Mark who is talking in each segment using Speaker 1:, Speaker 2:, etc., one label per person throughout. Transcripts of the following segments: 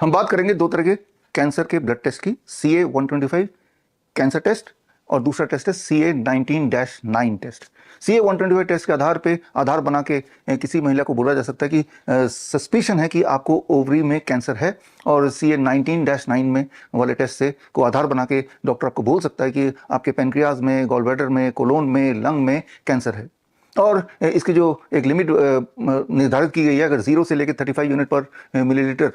Speaker 1: हम बात करेंगे दो तरह के कैंसर के ब्लड टेस्ट की, CA-125 कैंसर टेस्ट और दूसरा टेस्ट है CA-19-9 टेस्ट। CA-125 टेस्ट के आधार बना के किसी महिला को बोला जा सकता है कि सस्पिशन है कि आपको ओवरी में कैंसर है, और CA-19-9 में वाले टेस्ट से को आधार बना के डॉक्टर आपको बोल सकता है कि आपके पेनक्रियाज में, गॉल ब्लैडर में, कोलोन में, लंग में कैंसर है। और इसकी जो एक लिमिट निर्धारित की गई है, अगर 0 से लेकर 35 यूनिट पर मिलीलीटर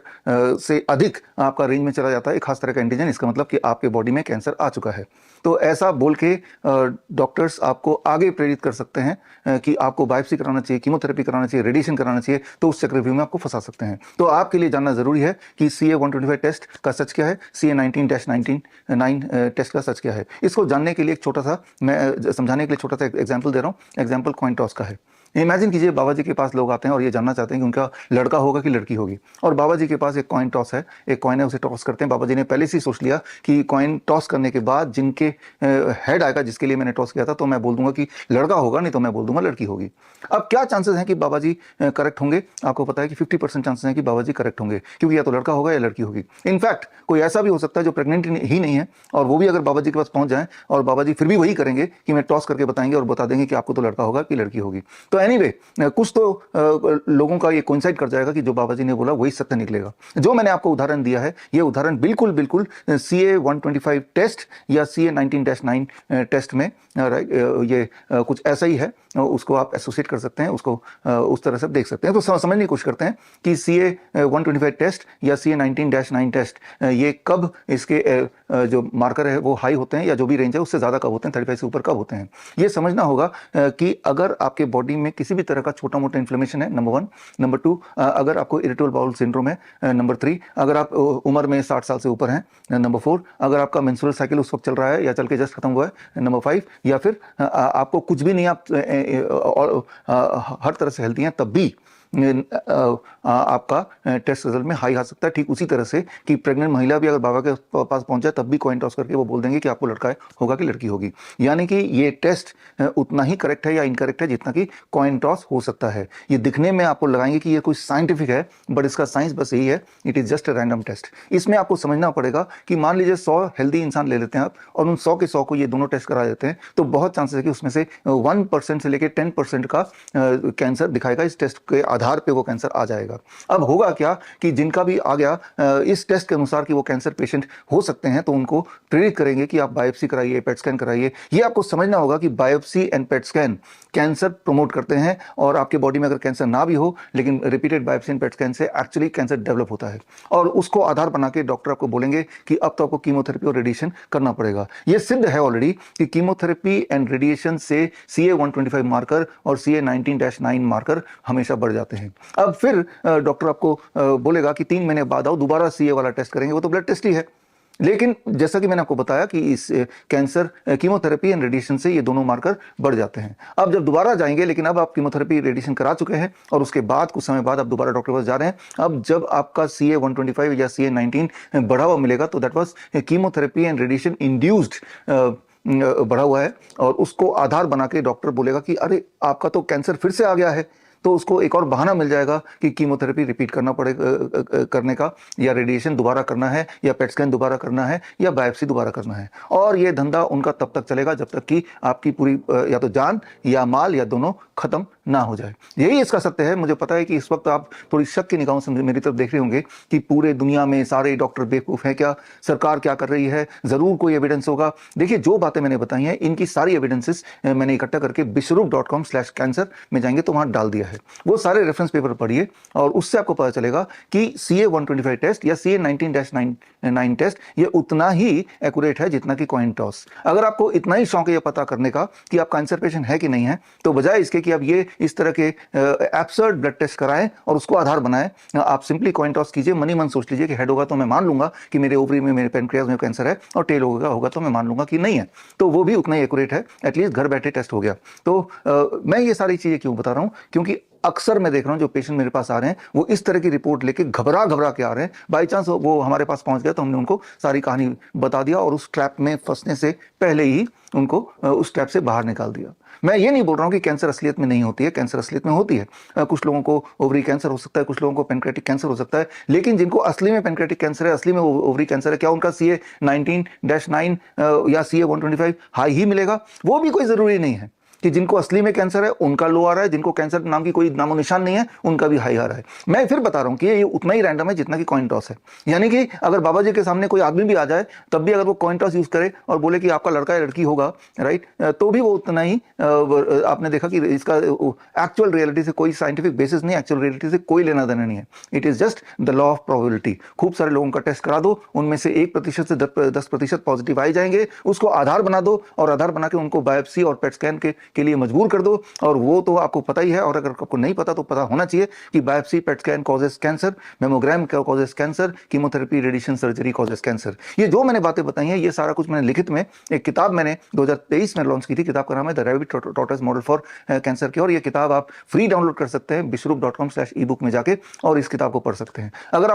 Speaker 1: से अधिक आपका रेंज में चला जाता है एक खास तरह का एंटीजन, इसका मतलब कि आपके बॉडी में कैंसर आ चुका है। तो ऐसा बोल के डॉक्टर्स आपको आगे प्रेरित कर सकते हैं कि आपको बायोप्सी कराना चाहिए, कीमोथेरेपी कराना चाहिए, रेडिएशन कराना चाहिए, तो उस चक्रव्यूह में आपको फंसा सकते हैं। तो आपके लिए जानना जरूरी है कि CA-125 टेस्ट का सच क्या है, CA-19-9 टेस्ट का सच क्या है। इसको जानने के लिए एक छोटा सा, मैं समझाने के लिए छोटा सा एग्जाम्पल दे रहा हूँ। एग्जाम्पल कॉइन टॉस का है। इमेजिन कीजिए बाबा जी के पास लोग आते हैं और ये जानना चाहते हैं कि उनका लड़का होगा कि लड़की होगी, और बाबा जी के पास एक कॉइन टॉस है, एक कॉइन है, उसे टॉस करते हैं। बाबा जी ने पहले से ही सोच लिया कि कॉइन टॉस करने के बाद जिनके हेड आएगा, जिसके लिए मैंने टॉस किया था, तो मैं बोल दूंगा कि लड़का होगा, नहीं तो मैं बोल दूंगा लड़की होगी। अब क्या चांसेस हैं कि बाबा जी करेक्ट होंगे? आपको पता है कि 50% चांसेस हैं कि बाबा जी करेक्ट होंगे, क्योंकि या तो लड़का होगा या लड़की होगी। इनफैक्ट कोई ऐसा भी हो सकता है जो प्रेग्नेंट ही नहीं है, और वो भी अगर बाबा जी के पास पहुंच जाए और बाबा जी फिर भी वही करेंगे कि मैं टॉस करके बताएंगे और बता देंगे कि आपको तो लड़का होगा कि लड़की होगी। तो एनीवे कुछ तो लोगों का ये कोइंसाइड कर जाएगा कि जो बाबा जी ने बोला वही सत्य निकलेगा। जो मैंने आपको उदाहरण दिया है, ये उदाहरण बिल्कुल बिल्कुल CA-125 टेस्ट या CA-19-9 टेस्ट में ये कुछ ऐसा ही है, उसको आप एसोसिएट कर सकते हैं, उसको उस तरह से देख सकते हैं। तो समझने की कोशिश करते हैं कि CA-125 टेस्ट या CA-19-9 टेस्ट ये कब इसके जो मार्कर है वो हाई होते हैं, या जो भी रेंज है उससे ज़्यादा कब होते हैं, 35 से ऊपर कब होते हैं। ये समझना होगा कि अगर आपके बॉडी में किसी भी तरह का छोटा मोटा इन्फ्लेमेशन है, नंबर 1। नंबर 2, अगर आपको इरिटेबल बाउल सिंड्रोम है, नंबर 3, अगर आप उम्र में 60 साल से ऊपर हैं, नंबर 4, अगर आपका मेंस्ट्रुअल साइकिल उस वक्त चल रहा है या चल के जस्ट खत्म हुआ है, नंबर 5, या फिर आपको कुछ भी नहीं, आप हर तरह से हेल्थी हैं, तब भी आपका टेस्ट रिजल्ट में हाई आ सकता है। ठीक उसी तरह से कि प्रेग्नेंट महिला भी अगर बाबा के पास पहुंच जाए, तब भी कॉइन टॉस करके वो बोल देंगे कि आपको लड़का होगा कि लड़की होगी। यानी कि ये टेस्ट उतना ही करेक्ट है या इनकरेक्ट है जितना कि कॉइन टॉस हो सकता है। ये दिखने में आपको लगाएंगे कि ये कोई साइंटिफिक है, बट इसका साइंस बस यही है, it is just a random test. इसमें आपको समझना पड़ेगा कि मान लीजिए 100 हेल्दी इंसान ले लेते हैं आप, और उन 100 के 100 को ये दोनों टेस्ट करा देते हैं, तो बहुत चांसेस है कि उसमें से 1% से लेकर 10% का कैंसर दिखाएगा। इस टेस्ट के आधार पर वो कैंसर आ जाएगा। अब होगा क्या कि जिनका भी आ गया इस टेस्ट के अनुसार कि वो कैंसर पेशेंट हो सकते हैं, तो उनको प्रेरित करेंगे कि आप बायोप्सी कराइए, पेट स्कैन कराइए। ये आपको समझना होगा कि biopsy and PET scan cancer promote करते हैं, और आपके बॉडी में अगर कैंसर ना भी हो, लेकिन repeated biopsy and PET scan से एक्चुअली कैंसर डेवलप होता है, और उसको आधार बना के डॉक्टर आपको बोलेंगे कि अब तो आपको कीमोथेरेपी और रेडिएशन करना पड़ेगा। ये सिद्ध है ऑलरेडी कि कीमोथेरेपी एंड रेडिएशन से CA-125 मार्कर और CA-19-9 मार्कर हमेशा बढ़ जाते हैं। अब फिर डॉक्टर आपको बोलेगा कि 3 महीने बाद आओ, दोबारा CA वाला टेस्ट करेंगे, वो तो ब्लड टेस्ट ही है। लेकिन जैसा कि मैंने आपको बताया कि इस कैंसर कीमोथेरेपी एंड रेडिएशन से ये दोनों मार्कर बढ़ जाते हैं। अब जब दोबारा जाएंगे, लेकिन अब आप कीमोथेरेपी रेडिएशन करा चुके हैं, और उसके बाद कुछ समय बाद आप दोबारा डॉक्टर के पास जा रहे हैं। अब जब आपका CA-125 या CA-19 बढ़ा हुआ मिलेगा, तो that was chemotherapy and radiation induced बढ़ा हुआ है, और उसको आधार बना के डॉक्टर बोलेगा कि अरे आपका तो कैंसर फिर से आ गया है। तो उसको एक और बहाना मिल जाएगा कि कीमोथेरेपी रिपीट करना पड़ेगा करने का, या रेडिएशन दोबारा करना है, या पेट स्कैन दोबारा करना है, या बायोप्सी दोबारा करना है। और ये धंधा उनका तब तक चलेगा जब तक कि आपकी पूरी या तो जान या माल या दोनों खत्म ना हो जाए। यही इसका सत्य है। मुझे पता है कि इस वक्त आप थोड़ी शक की निगाहों से मेरी तरफ देख रहे होंगे कि पूरे दुनिया में सारे डॉक्टर बेवकूफ़ हैं क्या, सरकार क्या कर रही है, ज़रूर कोई एविडेंस होगा। देखिए, जो बातें मैंने बताई हैं, इनकी सारी एविडेंसेस मैंने इकट्ठा करके विश्वरूप.com/कैंसर में जाएंगे तो वहाँ डाल दिया है। वो सारे रेफरेंस पेपर पढ़िए, और उससे आपको पता चलेगा कि CA-125 टेस्ट या CA-19-9 टेस्ट ये उतना ही एक्यूरेट है जितना कि कॉइन टॉस। अगर आपको इतना ही शौक है ये पता करने का कि आप कैंसर पेशेंट है कि नहीं है, तो बजाय इसके कि आप ये इस तरह के एब्सर्ड ब्लड टेस्ट कराएं और उसको आधार बनाएं, आप सिंपली कॉइन टॉस कीजिए। मनी मन सोच लीजिए कि हेड होगा तो मैं मान लूंगा कि मेरे ओवरी में, मेरे पेनक्रियाज में कैंसर है, और टेल होगा तो मैं मान लूंगा कि नहीं है। तो वो भी उतना ही एक्यूरेट है, एटलीस्ट घर बैठे टेस्ट हो गया। तो मैं ये सारी चीजें क्यों बता रहा हूं, क्योंकि अक्सर मैं देख रहा हूँ जो पेशेंट मेरे पास आ रहे हैं वो इस तरह की रिपोर्ट लेके घबरा घबरा के आ रहे हैं। बाई चांस वो हमारे पास पहुंच गया तो हमने उनको सारी कहानी बता दिया और उस ट्रैप में फंसने से पहले ही उनको उस ट्रैप से बाहर निकाल दिया। मैं ये नहीं बोल रहा हूँ कि कैंसर असलियत में नहीं होती है, कैंसर असलियत में होती है। कुछ लोगों को ओवरी कैंसर हो सकता है, कुछ लोगों को पेनक्रेटिक कैंसर हो सकता है, लेकिन जिनको असली में पेनक्रेटिक कैंसर है, असली में ओवरी कैंसर है, क्या उनका CA-19-9 या CA-125 हाई ही मिलेगा? वो भी कोई जरूरी नहीं है कि जिनको असली में कैंसर है उनका लो आ रहा है, जिनको कैंसर नाम की कोई नामो निशान नहीं है उनका भी हाई आ रहा है। मैं फिर बता रहा हूं कि ये उतना ही रैंडम है जितना कि कॉइन टॉस है। यानी कि अगर बाबा जी के सामने कोई आदमी भी आ जाए तब भी अगर वो कॉइन टॉस यूज करे और बोले कि आपका लड़का या लड़की होगा, राइट, तो भी वो उतना ही आपने देखा कि इसका एक्चुअल रियलिटी से कोई साइंटिफिक बेसिस नहीं, एक्चुअल रियलिटी से कोई लेना देना नहीं है। It is just the law of probability. खूब सारे लोगों का टेस्ट करा दो, उनमें से 1% से 10% पॉजिटिव आई जाएंगे, उसको आधार बना दो और आधार बना के उनको बायोप्सी और पेट स्कैन के लिए मजबूर कर दो। और वो तो आपको पता ही है, और अगर आपको नहीं पता तो पता होना चाहिए कि biopsy, PET scan causes cancer, mammogram causes cancer, chemotherapy, radiation surgery causes cancer. ये जो मैंने बातें बताई हैं ये सारा कुछ मैंने लिखित में एक किताब मैंने 2023 में लॉन्च की थी। किताब का नाम है the rabbit tortoise model for cancer cure. ये किताब आप फ्री डाउनलोड कर सकते हैं विश्वरूप.com/ebook में जाके और इस किताब को पढ़ सकते हैं। अगर